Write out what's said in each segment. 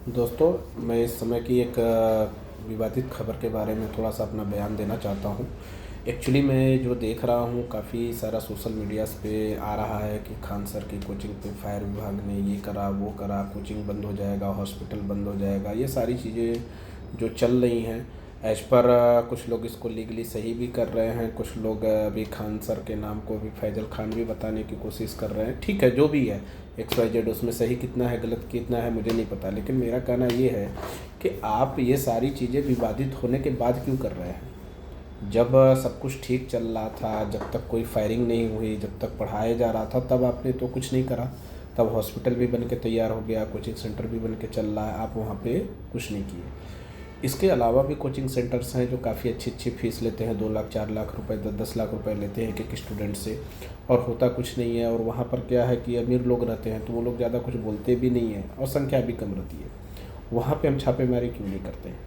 दोस्तों, मैं इस समय की एक विवादित खबर के बारे में थोड़ा-सा अपना बयान देना चाहता हूँ। एक्चुअली मैं जो देख रहा हूँ, काफ़ी सारा सोशल मीडियाज़ पे आ रहा है कि खान सर की कोचिंग पे फायर विभाग ने ये करा, वो करा, कोचिंग बंद हो जाएगा, हॉस्पिटल बंद हो जाएगा। ये सारी चीज़ें जो चल रही हैं, एज़ पर कुछ लोग इसको लीगली सही भी कर रहे हैं, कुछ लोग अभी खान सर के नाम को भी फैज़ल खान भी बताने की कोशिश कर रहे हैं। ठीक है, जो भी है, XYZ उसमें सही कितना है, गलत कितना है, मुझे नहीं पता। लेकिन मेरा कहना ये है कि आप ये सारी चीज़ें विवादित होने के बाद क्यों कर रहे हैं? जब सब कुछ ठीक चल रहा था, जब तक कोई फायरिंग नहीं हुई, जब तक पढ़ाया जा रहा था, तब आपने तो कुछ नहीं करा। तब हॉस्पिटल भी बन के तैयार हो गया, कोचिंग सेंटर भी बन के चल रहा है, आप वहाँ पे कुछ नहीं किए। इसके अलावा भी कोचिंग सेंटर्स हैं जो काफ़ी अच्छी फ़ीस लेते हैं, 2 लाख 4 लाख रुपए, 10-10 लाख रुपए लेते हैं एक-एक स्टूडेंट से, और होता कुछ नहीं है। और वहाँ पर क्या है कि अमीर लोग रहते हैं तो वो लोग ज़्यादा कुछ बोलते भी नहीं हैं और संख्या भी कम रहती है। वहाँ पे हम छापेमारी क्यों नहीं करते हैं?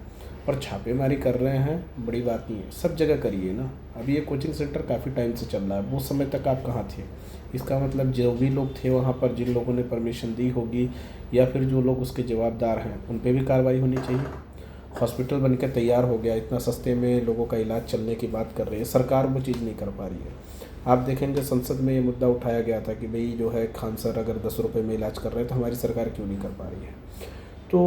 और छापेमारी कर रहे हैं, बड़ी बात नहीं है, सब जगह करिए ना। अभी ये कोचिंग सेंटर काफ़ी टाइम से चल रहा है, वो समय तक आप कहाँ थे? इसका मतलब जो भी लोग थे वहाँ पर, जिन लोगों ने परमिशन दी होगी या फिर जो लोग उसके जवाबदार हैं, उन पे भी कार्रवाई होनी चाहिए। हॉस्पिटल बन के तैयार हो गया, इतना सस्ते में लोगों का इलाज चलने की बात कर रहे हैं, सरकार वो चीज़ नहीं कर पा रही है। आप देखेंगे संसद में ये मुद्दा उठाया गया था कि भाई जो है, खान सर अगर 10 रुपये में इलाज कर रहे हैं तो हमारी सरकार क्यों नहीं कर पा रही है। तो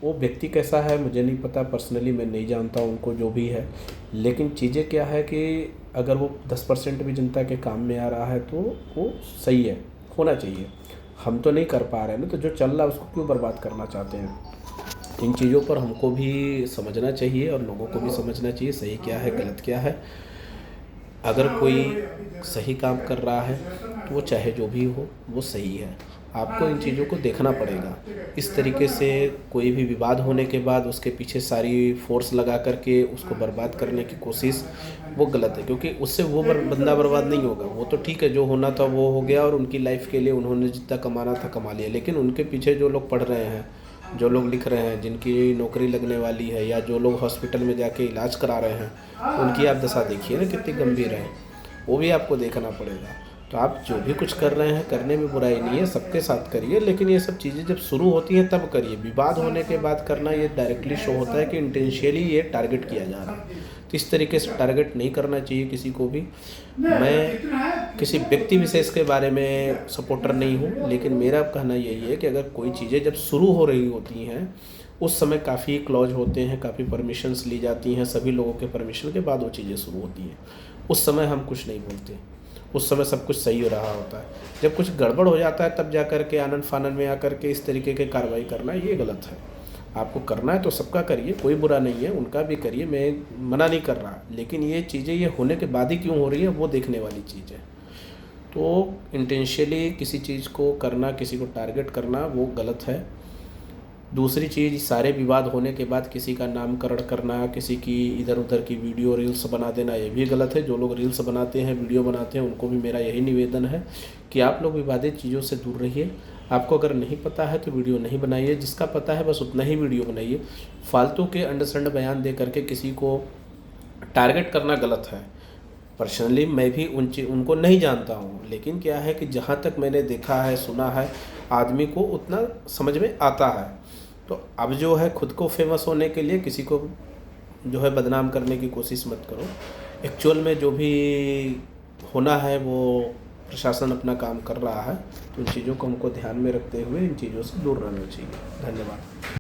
वो व्यक्ति कैसा है मुझे नहीं पता, पर्सनली मैं नहीं जानता उनको, जो भी है। लेकिन चीज़ें क्या है कि अगर वो 10% भी जनता के काम में आ रहा है तो वो सही है, होना चाहिए। हम तो नहीं कर पा रहे हैं ना, तो जो चल रहा है उसको क्यों बर्बाद करना चाहते हैं? इन चीज़ों पर हमको भी समझना चाहिए और लोगों को भी समझना चाहिए, सही क्या है, गलत क्या है। अगर कोई सही काम कर रहा है तो वो चाहे जो भी हो, वो सही है। आपको इन चीज़ों को देखना पड़ेगा। इस तरीके से कोई भी विवाद होने के बाद उसके पीछे सारी फ़ोर्स लगा कर के उसको बर्बाद करने की कोशिश, वो गलत है। क्योंकि उससे वो बंदा बर्बाद नहीं होगा। वो तो ठीक है, जो होना था वो हो गया और उनकी लाइफ़ के लिए उन्होंने जितना कमाना था कमा लिया। लेकिन उनके पीछे जो लोग पढ़ रहे हैं, जो लोग लिख रहे हैं, जिनकी नौकरी लगने वाली है, या जो लोग हॉस्पिटल में जाके इलाज करा रहे हैं, उनकी आप दशा देखिए ना कितनी गंभीर है। वो भी आपको देखना पड़ेगा। तो आप जो भी कुछ कर रहे हैं, करने में बुराई नहीं है, सबके साथ करिए, लेकिन ये सब चीज़ें जब शुरू होती हैं तब करिए। विवाद होने के बाद करना, ये डायरेक्टली शो होता है कि इंटेंशियली ये टारगेट किया जा रहा है। तो इस तरीके से टारगेट नहीं करना चाहिए किसी को भी। मैं किसी व्यक्ति विशेष के बारे में सपोर्टर नहीं हूँ, लेकिन मेरा कहना यही है कि अगर कोई चीज़ें जब शुरू हो रही होती हैं, उस समय काफ़ी क्लॉज होते हैं, काफ़ी परमिशंस ली जाती हैं, सभी लोगों के परमिशन के बाद वो चीज़ें शुरू होती हैं। उस समय हम कुछ नहीं बोलते, उस समय सब कुछ सही हो रहा होता है। जब कुछ गड़बड़ हो जाता है तब जा कर के आनन-फानन में आकर के इस तरीके की कार्रवाई करना, ये गलत है। आपको करना है तो सबका करिए, कोई बुरा नहीं है, उनका भी करिए, मैं मना नहीं कर रहा। लेकिन ये चीज़ें ये होने के बाद ही क्यों हो रही है, वो देखने वाली चीज़ है। तो इंटेंशनली किसी चीज़ को करना, किसी को टारगेट करना, वो गलत है। दूसरी चीज़, सारे विवाद होने के बाद किसी का नामकरण करना, किसी की इधर-उधर की वीडियो रील्स बना देना, ये भी गलत है। जो लोग रील्स बनाते हैं, वीडियो बनाते हैं, उनको भी मेरा यही निवेदन है कि आप लोग विवादित चीज़ों से दूर रहिए। आपको अगर नहीं पता है तो वीडियो नहीं बनाइए, जिसका पता है बस उतना ही वीडियो बनाइए। फालतू के अंडसंड बयान दे करके किसी को टारगेट करना गलत है। पर्सनली मैं भी उनको नहीं जानता हूँ, लेकिन क्या है कि जहाँ तक मैंने देखा है, सुना है, आदमी को उतना समझ में आता है। तो अब जो है, खुद को फेमस होने के लिए किसी को जो है बदनाम करने की कोशिश मत करो। एक्चुअल में जो भी होना है वो प्रशासन अपना काम कर रहा है, तो इन चीज़ों को हमको ध्यान में रखते हुए इन चीज़ों से दूर रहना चाहिए। धन्यवाद।